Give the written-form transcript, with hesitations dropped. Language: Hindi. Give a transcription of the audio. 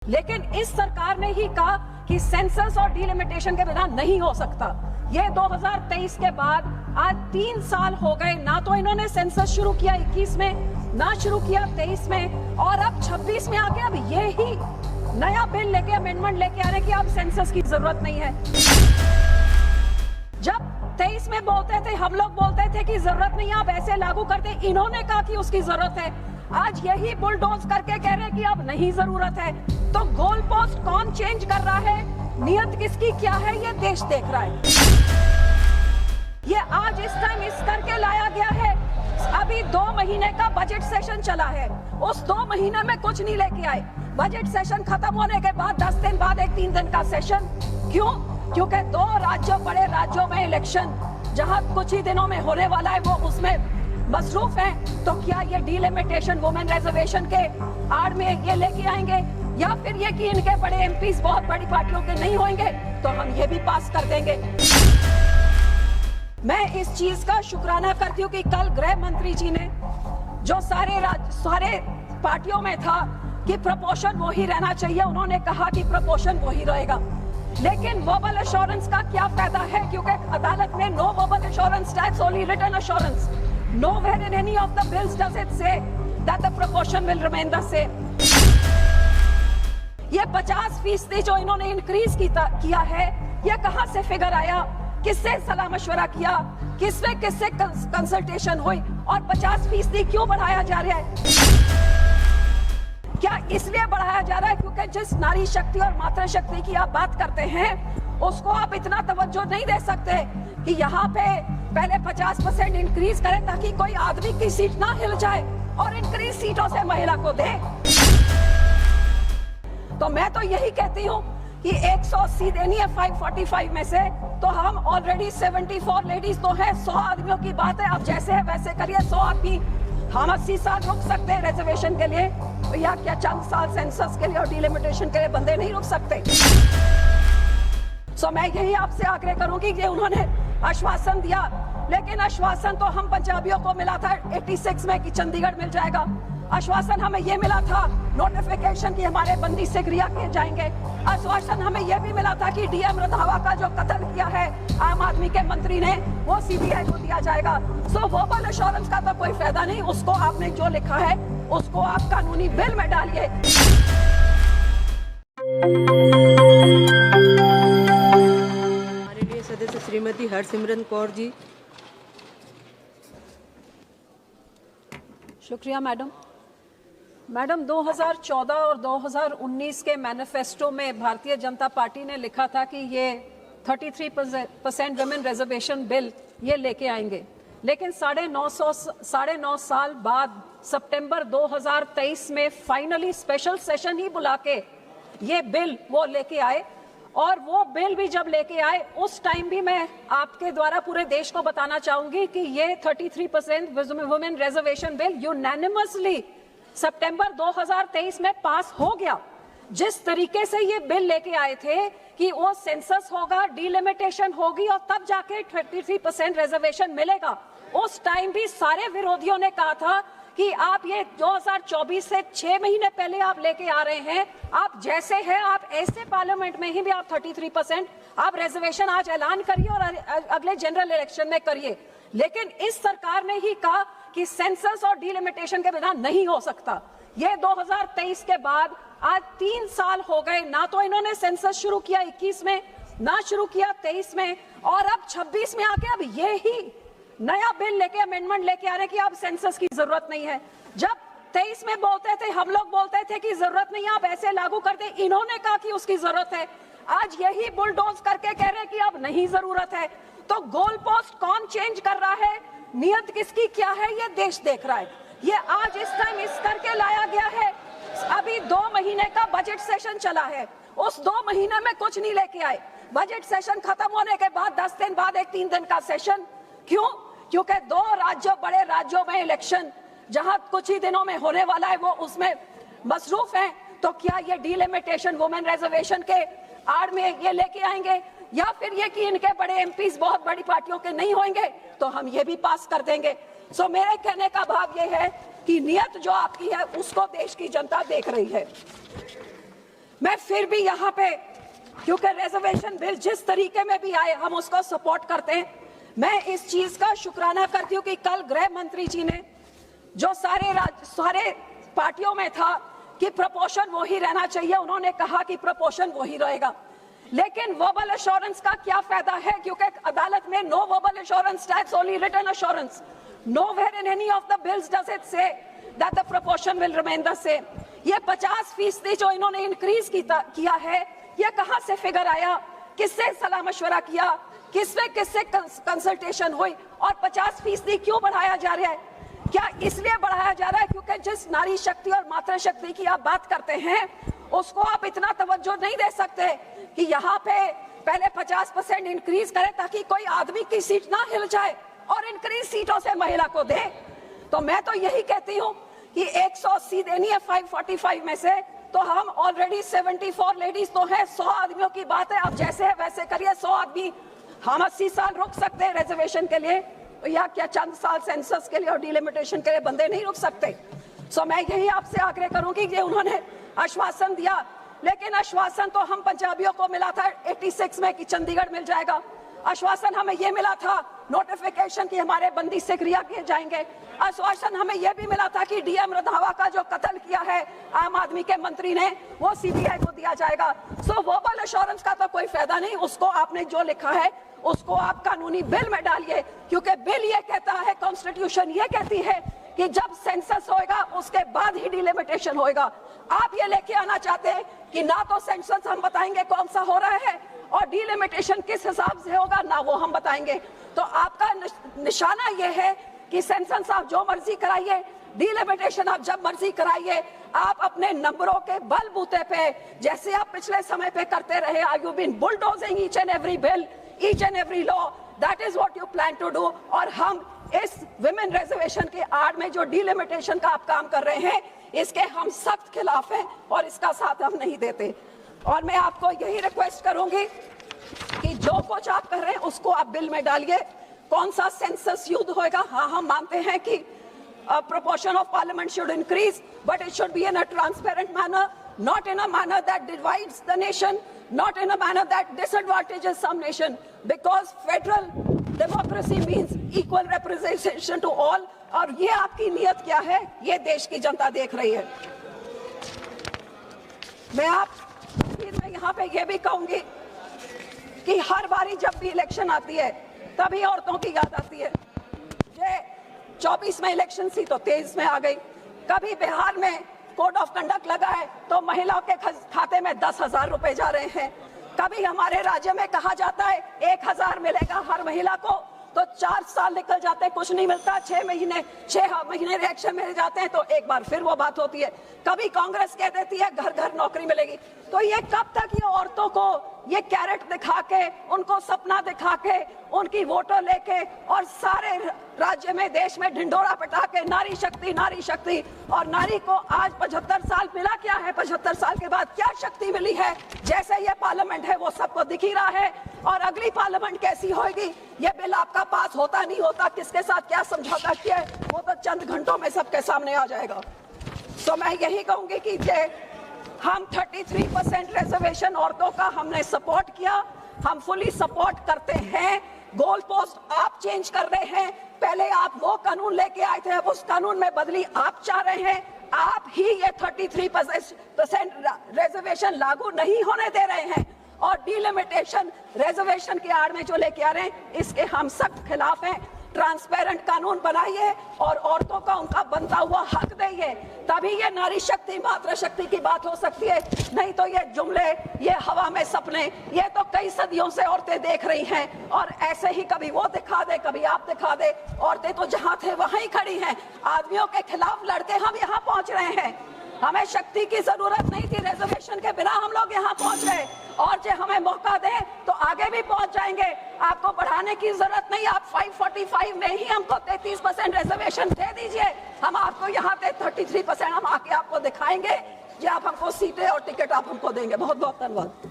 लेकिन इस सरकार ने ही कहा कि सेंसस और डिलिमिटेशन के बिना नहीं हो सकता। ये 2023 के बाद आज 3 साल हो गए, ना तो इन्होंने सेंसस शुरू किया 21 में, ना शुरू किया 23 में, और अब 26 में आके अब ये ही नया बिल लेके अमेंडमेंट लेके आ रहे हैं कि अब सेंसस की जरूरत नहीं है। जब 23 में बोलते थे, हम लोग बोलते थे कि जरूरत नहीं है, आप ऐसे लागू करते, इन्होंने कहा कि उसकी जरूरत है। आज यही बुलडोज करके कह रहे हैं कि अब नहीं जरूरत है। तो गोल पोस्ट कौन चेंज कर रहा है, नियत किसकी क्या है, ये देश देख रहा है। ये आज इस टाइम इस करके लाया गया है। अभी 2 महीने का बजट सेशन चला है, उस 2 महीने में कुछ नहीं लेके आए। बजट सेशन खत्म होने के बाद 10 दिन बाद एक 3 दिन का सेशन। क्यों? क्योंकि 2 राज्यों, बड़े राज्यों में इलेक्शन जहां कुछ ही दिनों में होने वाला है, वो उसमें मसरूफ हैं। तो क्या ये डिलिमिटेशन वुमेन रिजर्वेशन के आड़ में ये लेके आएंगे, या फिर ये कि इनके बड़े एमपीज बहुत बड़ी पार्टियों के नहीं होंगे तो हम ये भी पास कर देंगे। मैं इस चीज का शुक्राना करती हूँ कि कल गृह मंत्री जी ने, जो सारे पार्टियों में था कि प्रपोर्शन वो ही रहना चाहिए, उन्होंने कहा कि प्रपोर्शन वो ही रहेगा। लेकिन वर्बल एश्योरेंस का क्या फायदा है, क्योंकि अदालत में no verbal assurance takes, only written assurance. Nowhere in any of the bills does it say that the proportion will remain the same. ये 50% जो इन्होंने इंक्रीज किया है, ये कहां से फिगर आया, किससे सलाह मशवरा किया, किससे कंसल्टेशन हुई, और 50% क्यों बढ़ाया जा रहा है? क्या इसलिए बढ़ाया जा रहा है क्योंकि जिस नारी शक्ति और मातृ शक्ति की आप बात करते हैं, उसको आप इतना तवज्जो नहीं दे सकते कि यहाँ पे पहले 50% इंक्रीज करें ताकि कोई आदमी की सीट ना हिल जाए और इंक्रीज सीटों से महिला को दे। तो मैं तो यही कहती हूँ कि 180 देनी है 545 में से, तो हम ऑलरेडी 74 लेडीज तो है, 100 आदमियों की बात है। अब जैसे है वैसे करिए। 100 आदमी, हम 80 साल रुक सकते हैं रिजर्वेशन के लिए, तो या क्या चंद साल सेंसस के लिए और डिलिमिटेशन के लिए बंदे नहीं रुक सकते? मैं यही आपसे आग्रह करूंगी कि उन्होंने आश्वासन दिया, लेकिन आश्वासन तो हम पंजाबियों को मिला था 86 में कि चंडीगढ़ मिल जाएगा। आश्वासन हमें ये मिला था नोटिफिकेशन कि हमारे बंदी से क्रिया किए जाएंगे। आश्वासन हमें यह भी मिला था कि डीएम रंधावा का जो कत्ल किया है आम आदमी के मंत्री ने, वो सीबीआई को दिया जाएगा। वर्बल एश्योरेंस का तो कोई फायदा नहीं, उसको आपने जो लिखा है उसको आप कानूनी बिल में डालिए। सदस्य श्रीमती हरसिमरत कौर जी। शुक्रिया मैडम। 2014 और 2019 के मैनिफेस्टो में भारतीय जनता पार्टी ने लिखा था कि ये 33% वुमेन रिजर्वेशन बिल ये लेके आएंगे, लेकिन 9.5 साल बाद सितंबर 2023 में फाइनली स्पेशल सेशन ही बुला के ये बिल वो लेके आए। और वो बिल भी जब लेके आए, उस टाइम भी मैं आपके द्वारा पूरे देश को बताना चाहूंगी कि ये 33% वुमेन रिजर्वेशन बिल यूनानिमसली सितंबर 2023 में पास हो गया। जिस तरीके से ये बिल लेके आए थे कि वो सेंसस होगा, डिलिमिटेशन होगी और तब जाके 33% रिजर्वेशन मिलेगा, उस टाइम भी सारे विरोधियों ने कहा था कि आप ये 2024 से 6 महीने पहले आप लेके आ रहे हैं, आप जैसे हैं आप ऐसे पार्लियामेंट में ही भी आप 33% आप रिजर्वेशन आज ऐलान करिए और अगले जनरल इलेक्शन में करिए। लेकिन इस सरकार ने ही कहा कि सेंसस और डिलिमिटेशन के बिना नहीं हो सकता। ये 2023 के बाद आज 3 साल हो गए, ना तो इन्होंने सेंसस शुरू किया 21 में, ना शुरू किया 23 में, और अब 26 में आके अब ये ही नया बिल लेके अमेंडमेंट लेके आ रहे हैं कि अब सेंसस की जरूरत नहीं है। जब 23 में बोलते थे, हम लोग बोलते थे कि जरूरत नहीं है, आप ऐसे लागू करते, इन्होंने कहा कि उसकी जरूरत है। आज यही बुलडोज करके कह रहे हैं कि अब नहीं जरूरत है। तो गोल पोस्ट कौन चेंज कर रहा है, नियत किसकी क्या है, ये देश देख रहा है। ये आज इस टाइम इस करके लाया गया है। अभी 2 महीने का बजट सेशन चला है, उस 2 महीने में कुछ नहीं लेके आए। बजट सेशन खत्म होने के बाद 10 दिन बाद एक 3 दिन का सेशन। क्यों? क्योंकि 2 राज्यों, बड़े राज्यों में इलेक्शन जहां कुछ ही दिनों में होने वाला है, वो उसमें मसरूफ हैं। तो क्या ये डिलिमिटेशन वुमेन रिजर्वेशन के आड़ में ये लेके आएंगे, या फिर ये कि इनके बड़े एमपीज बहुत बड़ी पार्टियों के नहीं होंगे तो हम ये भी पास कर देंगे। मेरे कहने का भाव ये है कि नियत जो आपकी है उसको देश की जनता देख रही है। मैं फिर भी यहाँ पे, क्योंकि रिजर्वेशन बिल जिस तरीके में भी आए हम उसको सपोर्ट करते हैं। मैं इस चीज का शुक्राना करती हूँ कि कल गृह मंत्री जी ने जो सारे पार्टियों में था कि प्रपोर्शन वो ही रहना चाहिए, उन्होंने कहा कि प्रपोर्शन वो ही रहेगा। लेकिन वर्बल एश्योरेंस का क्या फायदा है, क्योंकि अदालत में no verbal assurance takes, only written assurance. Nowhere in any of the bills does it say that the proportion will remain the same. ये 50% जो इन्होंने इंक्रीज किया है, ये कहां से फिगर आया, किससे सलाह मशवरा किया, किससे कंसल्टेशन हुई, और 50% क्यों बढ़ाया जा रहा है? क्या इसलिए बढ़ाया जा रहा है क्योंकि जिस नारी शक्ति और मातृ शक्ति की आप बात करते हैं उसको आप इतना तवज्जो नहीं दे सकते कि यहाँ पे पहले 50% इंक्रीज करें ताकि कोई आदमी की सीट ना हिल जाए और इंक्रीज सीटों से महिला को दे। तो मैं तो यही कहती हूँ कि 180 देनी है 545 में से, तो हम ऑलरेडी 74 लेडीज तो हैं, 100 आदमियों की बात है, आप जैसे है वैसे करिए। 100 आदमी, हम 80 साल रुक सकते हैं रिजर्वेशन के लिए, या क्या चंद साल सेंसस के लिए और डिलिमिटेशन के लिए बंदे नहीं रुक सकते? सो मैं यही आपसे आग्रह करूंगी कि उन्होंने आश्वासन दिया, लेकिन आश्वासन तो हम पंजाबियों को मिला था 86 में कि चंडीगढ़ मिल जाएगा। आश्वासन हमें ये मिला था नोटिफिकेशन कि हमारे बंदी से क्रिया किए जाएंगे। आश्वासन हमें यह भी मिला था कि डीएम रंधावा का जो कत्ल किया है आम आदमी के मंत्री ने, वो सीबीआई को दिया जाएगा। सो वर्बल एश्योरेंस का तो कोई फायदा नहीं, उसको आपने जो लिखा है उसको आप कानूनी बिल में डालिए, क्योंकि बिल ये कहता है, कॉन्स्टिट्यूशन ये कहती है कि जब सेंसस होएगा उसके बाद ही डिलिमिटेशन होएगा। आप ये लेके आना चाहते हैं कि ना तो सेंसस हम बताएंगे कौन सा हो रहा है और डिलिमिटेशन किस हिसाब से होगा, ना वो हम बताएंगे। तो आपका निशाना ये है कि सेंसस आप जो मर्जी कराइए, डिलिमिटेशन आप जब मर्जी कराइए, आप अपने नंबरों के बलबूते पे जैसे आप पिछले समय पे करते रहे, are you been bulldozing each and every bill, each and every law, that is what you plan to do. और हम इस विमेन रिजर्वेशन के आड़ में जो डिलिमिटेशन का आप काम कर रहे हैं, इसके हम सख्त खिलाफ हैं और इसका साथ हम नहीं देते। और मैं आपको यही रिक्वेस्ट करूंगी कि जो कुछ आप कर रहे हैं उसको आप बिल में डालिए। कौन सा सेंसस युद्ध होएगा, हाँ हम मानते हैं कि proportion of parliament should increase, but it should be in a transparent manner, not in a manner that divides the nation, not in a manner that disadvantages some nation, because federal democracy means equal representation to all। और ये आपकी नीयत क्या है, ये देश की जनता देख रही है। मैं यहाँ पे ये भी कहूंगी कि हर बारी जब भी इलेक्शन आती है तभी औरतों की याद आती है। ये 24 में इलेक्शन थी तो 23 में आ गई। कभी बिहार में कोड ऑफ कंडक्ट लगा है तो महिलाओं के खाते में 10,000 रुपए जा रहे हैं। कभी हमारे राज्य में कहा जाता है 1,000 मिलेगा हर महिला को, तो 4 साल निकल जाते हैं, कुछ नहीं मिलता। 6 महीने रिएक्शन में जाते हैं तो एक बार फिर वो बात होती है। कभी कांग्रेस कह देती है घर घर नौकरी मिलेगी। तो ये कब तक ये औरतों को ये कैरेट दिखा के, उनको सपना दिखा के, उनकी वोटों लेके और सारे राज्य में देश में ढिंडोरा पिटा के नारी शक्ति, और नारी को आज 75 साल मिला क्या है? 75 साल के बाद क्या शक्ति मिली है? जैसे ये पार्लियामेंट है वो सबको दिख ही रहा है। और अगली पार्लियामेंट कैसी होगी, ये बिल आपका पास होता नहीं होता, किसके साथ क्या समझौता किया है, वो तो चंद घंटों में सबके सामने आ जाएगा। तो मैं यही कहूंगी कि हम 33% रिजर्वेशन औरतों का हमने सपोर्ट किया, हम फुली सपोर्ट करते हैं। गोल पोस्ट आप चेंज कर रहे हैं, पहले आप वो कानून लेके आए थे, अब उस कानून में बदली आप चाह रहे हैं। आप ही ये 33% रिजर्वेशन लागू नहीं होने दे रहे हैं, और डिलिमिटेशन रिजर्वेशन के आड़ में जो लेके आ रहे हैं इसके हम सख्त खिलाफ हैं। ट्रांसपेरेंट कानून बनाइए और औरतों का उनका बनता हुआ हक देइए, तभी ये नारी शक्ति मातृ शक्ति की बात हो सकती है। नहीं तो ये जुमले, ये हवा में सपने, ये तो कई सदियों से औरतें देख रही हैं, और ऐसे ही कभी वो दिखा दे कभी आप दिखा दे। औरतें तो जहां थे वहीं खड़ी हैं, आदमियों के खिलाफ लड़के हम यहाँ पहुंच रहे हैं। हमें शक्ति की जरूरत नहीं थी, रिजर्वेशन के बिना हम लोग यहाँ पहुंच गए, और जो हमें मौका दें तो आगे भी पहुंच जाएंगे। आपको बढ़ाने की जरूरत नहीं, आप 545 में ही हमको 33% रिजर्वेशन दे दीजिए, हम आपको यहाँ पे 33% हम आके आपको दिखाएंगे, या आप हमको सीटें और टिकट आप हमको देंगे। बहुत बहुत धन्यवाद।